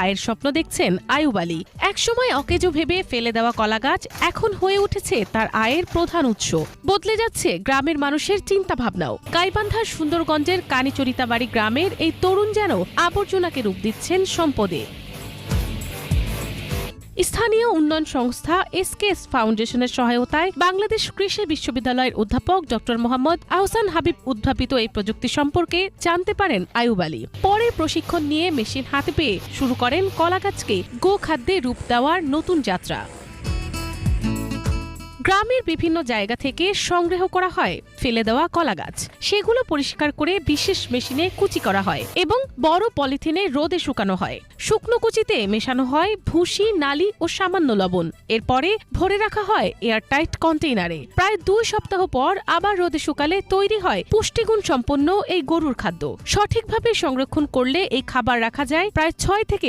আয়ের স্বপ্ন দেখছেন আয়ুব আলী। একসময় অকেজো ভেবে ফেলে দেওয়া কলা গাছ এখন হয়ে উঠেছে তার আয়ের প্রধান উৎস। বদলে যাচ্ছে গ্রামের মানুষের চিন্তা ভাবনাও। গাইবান্ধার সুন্দরগঞ্জের কানিচরিতাবাড়ি গ্রামের এই তরুণ যেন আবর্জনাকে রূপ দিচ্ছেন সম্পদে। স্থানীয় উন্নয়ন সংস্থা এসকেএস ফাউন্ডেশনের সহায়তায় বাংলাদেশ কৃষি বিশ্ববিদ্যালয়ের অধ্যাপক ড মোহাম্মদ আহসান হাবিব উদ্ভাবিত এই প্রযুক্তি সম্পর্কে জানতে পারেন আয়ুব আলী। পরে প্রশিক্ষণ নিয়ে মেশিন হাতে পেয়ে শুরু করেন কলাগাছকে গোখাদ্যে রূপ দেওয়ার নতুন যাত্রা। গ্রামের বিভিন্ন জায়গা থেকে সংগ্রহ করা হয় ফেলে দেওয়া কলা গাছ, সেগুলো পরিষ্কার করে বিশেষ মেশিনে কুচি করা হয় এবং বড় পলিথিনে রোদে শুকানো হয়। শুকনো কুচিতে মেশানো হয় ভুসি, নালি ও সামান্য লবণ। এরপরে ভরে রাখা হয় এয়ারটাইট কন্টেইনারে। প্রায় 2 সপ্তাহ পর আবার রোদে শুকালে তৈরি হয় পুষ্টিগুণ সম্পন্ন এই গরুর খাদ্য। সঠিকভাবে সংরক্ষণ করলে এই খাবার রাখা যায় প্রায় 6 থেকে